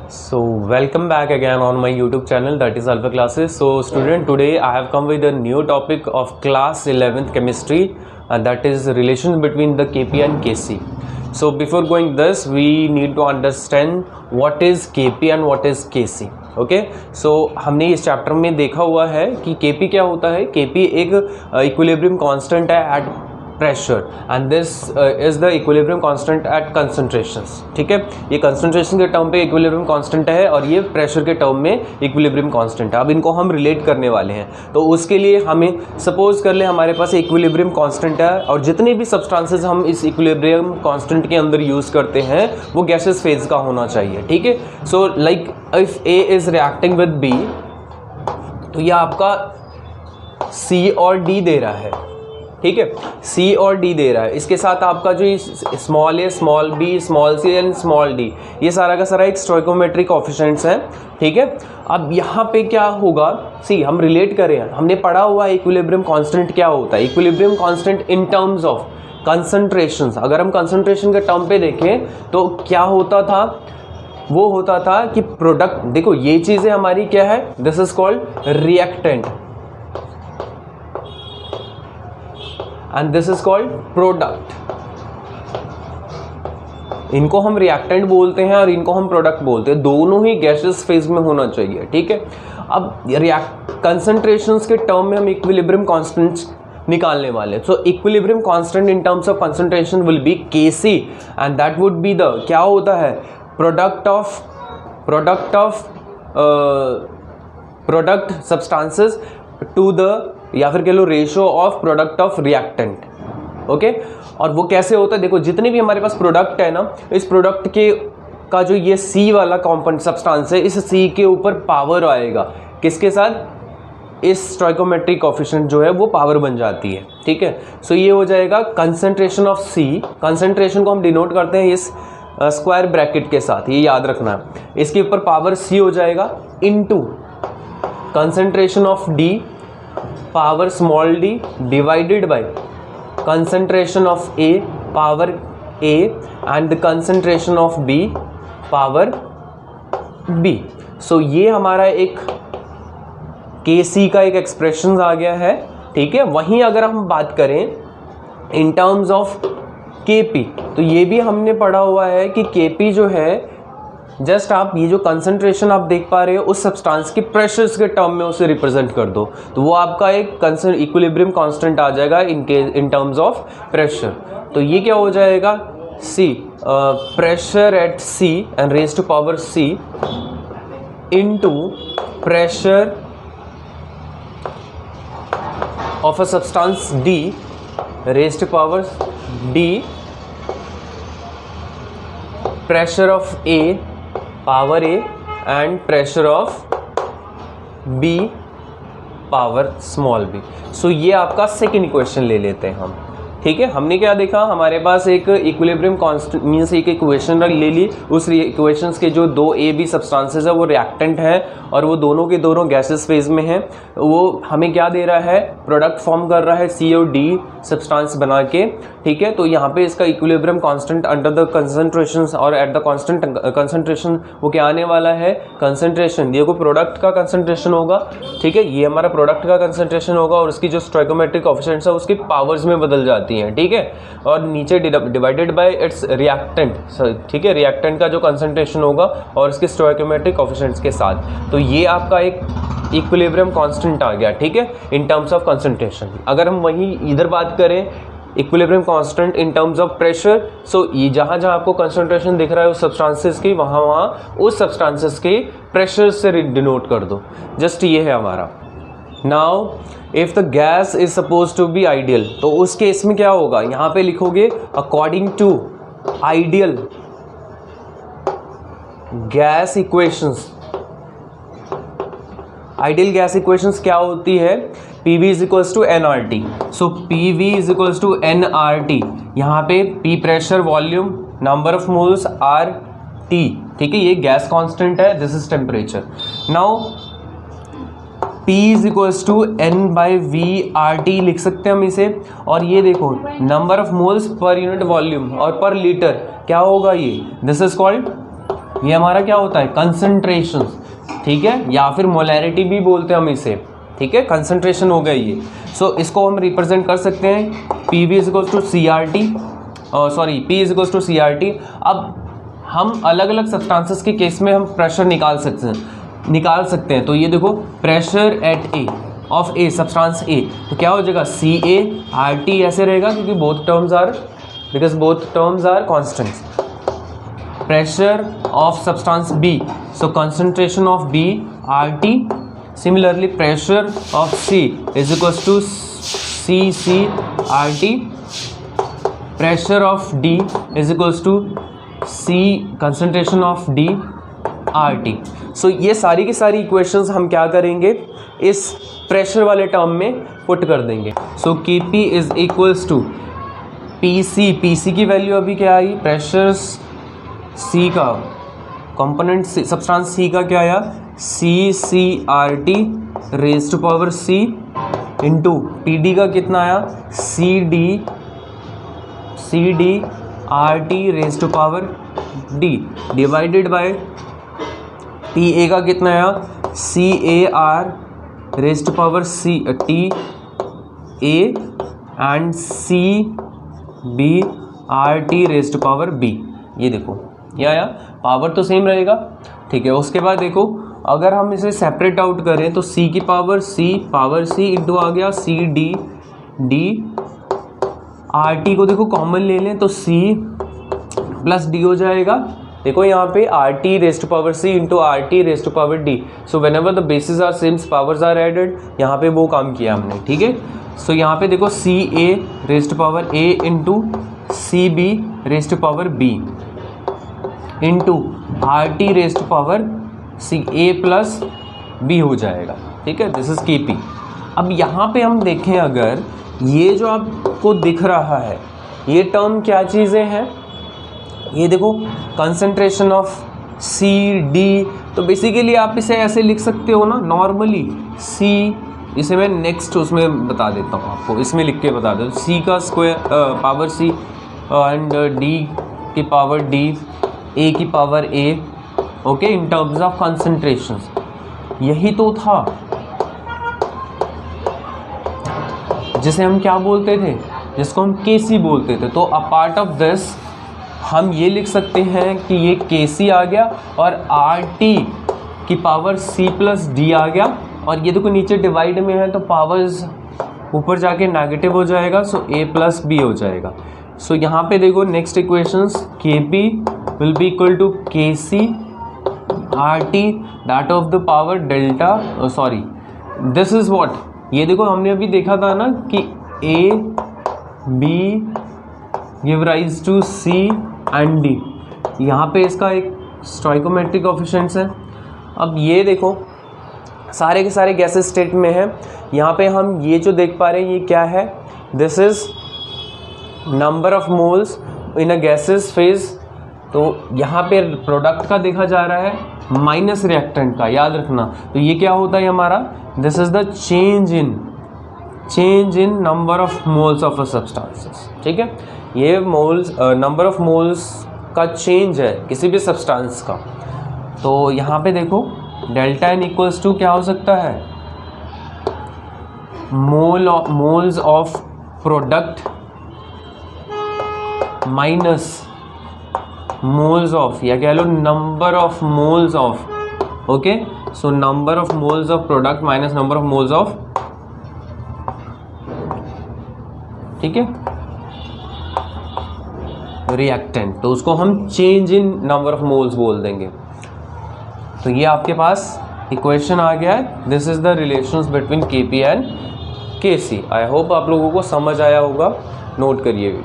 So welcome back again on my YouTube channel, that is Alpha Classes. So student, today I have come with a new topic of class 11th chemistry, and that is relation between the Kp and Kc. So before going this, we need to understand what is Kp and what is Kc. Okay so हमने इस chapter में देखा हुआ है कि Kp क्या होता है. Kp एक इक्विलिब्रियम कांस्टेंट है at pressure and this is the equilibrium constant eight concentrations. ठीक है, ये कंसंट्रेशन के टर्म पे इक्विलिब्रियम कांस्टेंट है और ये प्रेशर के टर्म में इक्विलिब्रियम कांस्टेंट है. अब इनको हम रिलेट करने वाले हैं, तो उसके लिए हमें सपोज कर ले हमारे पास इक्विलिब्रियम कांस्टेंट है और जितने भी सब्सटेंसेस हम इस इक्विलिब्रियम कांस्टेंट के अंदर यूज़ करते हैं वो गैसेस फेज का होना चाहिए. ठीक है, so like if A is reacting with B, तो ये आपका सी और डी दे रहा है. ठीक है, सी और डी दे रहा है. इसके साथ आपका जो small A, small B, small C and small D, ये सारा का सारा एक स्टोइकोमेट्रिक कोएफिशिएंट्स हैं. ठीक है, अब यहाँ पे क्या होगा, सी हम रिलेट करें, हमने पढ़ा हुआ इक्विलिब्रियम कांस्टेंट क्या होता है. Equilibrium constant in terms of concentration, अगर हम कंसंट्रेशन के टर्म पे देखें तो क्या होता था, वो होता था कि प्रोडक्ट, देखो ये चीज़ें हमारी क्या है, this is called reactant and this is called product. इनको हम रिएक्टेंट बोलते हैं और इनको हम प्रोडक्ट बोलते हैं. दोनों ही गैसेस फेज में होना चाहिए. ठीक है, अब कंसंट्रेशंस के टर्म में हम इक्विलिब्रियम कांस्टेंट्स निकालने वाले. सो equilibrium constant in terms of concentration will be Kc and that would be the, क्या होता है, प्रोडक्ट सब्सटेंसेस टू द, या फिर कह लो ratio of product of reactant. Okay, और वो कैसे होता है, देखो जितने भी हमारे पास प्रोडक्ट है ना, इस प्रोडक्ट के का जो ये C वाला कॉम्पोनेंट सब्सटेंस है, इस C के ऊपर पावर आएगा. किसके साथ, इस स्टोइकोमेट्रिक कोएफिशिएंट जो है वो पावर बन जाती है. ठीक है, सो ये हो जाएगा कंसंट्रेशन ऑफ C. कंसंट्रेशन को हम डिनोट करते हैं इस स्क्वायर ब्रैकेट के साथ, ये याद रखना है. इसके ऊपर पावर C हो जाएगा into concentration of D power small d divided by concentration of A power A and the concentration of B power B. सो ये हमारा एक Kc का एक एक्सप्रेशन आ गया है. ठीक है, वहीं अगर हम बात करें इन टर्म्स ऑफ Kp, तो ये भी हमने पढ़ा हुआ है कि Kp जो है, जस्ट आप ये जो कंसंट्रेशन आप देख पा रहे हो उस सब्सटेंस के प्रेशर्स के टर्म में उसे रिप्रेजेंट कर दो, तो वो आपका एक इक्विलिब्रियम कांस्टेंट आ जाएगा इन टर्म्स ऑफ प्रेशर. तो ये क्या हो जाएगा, C pressure at C and raise to power C into pressure of a substance D raise to power D pressure of A power A and pressure of B power small b. सो ये आपका second equation ले लेते हैं हम. ठीक है, हमने क्या देखा, हमारे पास एक इक्विलिब्रियम कांस्टेंट मींस एक इक्वेशन ले ली. उस इक्वेशंस के जो दो ए बी सब्सटेंसेस है वो रिएक्टेंट है और वो दोनों के दोनों गैसेस फेज में हैं. वो हमें क्या दे रहा है, प्रोडक्ट फॉर्म कर रहा है C और D सब्सटेंस बना के. ठीक है, तो यहाँ पे इसका equilibrium constant under the concentration और एट द कांस्टेंट कंसंट्रेशन वो क्या आने वाला है, कंसंट्रेशन. ये कोई प्रोडक्ट का कंसंट्रेशन होगा. ठीक है, ये हमारा प्रोडक्ट का कंसंट्रेशन होगा और उसकी जो स्टोइकोमेट्रिक कोएफिशिएंट्स है उसकी पावर्स में बदल जाती हैं. ठीक है, और नीचे डिवाइडेड बाय इट्स रिएक्टेंट. ठीक है, रिएक्टेंट का जो कंसंट्रेशन होगा और उसके स्टोइकोमेट्रिक कोएफिशिएंट्स के साथ, तो ये आपका एक इक्विलिब्रियम कांस्टेंट आ गया. ठीक है, इन टर्म्स ऑफ कंसंट्रेशन. अगर हम वहीं इधर बात करें equilibrium constant in terms of pressure, so ये जहाँ जहाँ आपको कंसंट्रेशन दिख रहा है उस सब्सटेंसेस की, वहाँ वहाँ उस सब्सटेंसेस के प्रेशर से डिनोट कर दो. जस्ट ये है हमारा. Now if the gas is suppose to be ideal, तो उस केस में क्या होगा, यहाँ पे लिखोगे according to ideal gas equations. Ideal gas equations क्या होती है, PV is equals to nRT. So PV is equals to nRT. यहाँ पे P pressure, volume, number of moles, RT. ठीक है, ये गैस कांस्टेंट है, this is temperature. Now P is equals to N by VRT लिख सकते हैं हम इसे. और ये देखो number of moles per unit volume और पर लीटर क्या होगा, ये दिस इज कॉल्ड ये हमारा क्या होता है, कंसंट्रेशन, ठीक है, या फिर मोलैरिटी भी बोलते हैं हम इसे, ठीक है, कंसंट्रेशन हो गया ये। सो इसको हम रिप्रेजेंट कर सकते हैं P V is equals to C R T, sorry P is equals to C R T. अब हम अलग अलग सब्सटेंसेस के केस में हम प्रेशर निकाल सकते हैं। तो ये देखो pressure at A of A, substance A, तो क्या हो जाएगा सी ए आर टी ऐसे रहेगा, क्योंकि both terms are constants. Pressure of substance B, so concentration of B R T. Similarly pressure of C is equals to C C R T. Pressure of D is equals to C concentration of D R T. So ये सारी की सारी equations हम क्या करेंगे, इस pressure वाले term में पुट कर देंगे। So K P is equals to P C, P C की वैल्यू अभी क्या आई, प्रेशर सी का कंपोनेंट सब्सटेंस सी का क्या आया, C C R T raise to power C, into P D का कितना आया, C D R T raise to power D, divided by P A का कितना आया, C A R raise to power C T A and C B R T raise to power B. ये देखो ये आया, पावर तो same रहेगा, ठीक है। उसके बाद देखो अगर हम इसे सेपरेट आउट करें तो सी की पावर सी इंटू आ गया सी डी आर टी को देखो कॉमन ले लें तो सी प्लस डी हो जाएगा। देखो यहाँ पे R T raise to power C into R T raise to power D. So whenever the bases are same powers are added, यहाँ पे वो काम किया हमने, ठीक है। सो यहाँ पे देखो C A raise to power A into C B raise to power B into R T raise to power C A plus B हो जाएगा, ठीक है। This is K P. अब यहाँ पे हम देखें, अगर ये जो आपको दिख रहा है ये टर्म क्या चीज़ें हैं, ये देखो कंसंट्रेशन ऑफ सी डी, तो बेसिकली आप इसे ऐसे लिख सकते हो ना नॉर्मली, सी, इसे मैं नेक्स्ट उसमें बता देता हूँ आपको, इसमें लिख के बता देता हूँ, सी का square power C and D की पावर डी, ए की power A, okay, in terms of concentration. यही तो था जिसे हम क्या बोलते थे, जिसको हम केसी बोलते थे। तो अ पार्ट ऑफ दिस हम ये लिख सकते हैं कि ये केसी आ गया और आर टी की पावर सी प्लस डी आ गया, और ये देखो नीचे डिवाइड में है तो पावर्स ऊपर जाके नेगेटिव हो जाएगा, सो ए प्लस बी हो जाएगा। सो यहाँ पे देखो next equations, K P will be equal to K C R T that of the power delta, sorry this is what, ये देखो हमने अभी देखा था ना कि A B give rise to C and D, यहाँ पे इसका एक स्टोइकोमेट्रिक कोएफिशिएंट्स है। अब ये देखो सारे के सारे गैसेस स्टेट में है, यहाँ पे हम ये जो देख पा रहे हैं ये क्या है, this is number of moles in a gases phase. तो यहाँ पे प्रोडक्ट का देखा जा रहा है माइनस रिएक्टेंट का, याद रखना। तो ये क्या होता है हमारा, this is the change in number of moles of a substances, ठीक है। ये मोल्स नंबर ऑफ मोल्स का चेंज है किसी भी सब्सटेंस का। तो यहाँ पे देखो डेल्टा एन इक्वल्स टू क्या हो सकता है, moles of product minus moles of, या कह लो number of moles of, okay. So number of moles of product minus number of moles of, ठीक है, रिएक्टेंट। तो उसको हम change in number of moles बोल देंगे। तो ये आपके पास इक्वेशन आ गया है, this is the relations between के पी एंड के सी। आई होप आप लोगों को समझ आया होगा, नोट करिए।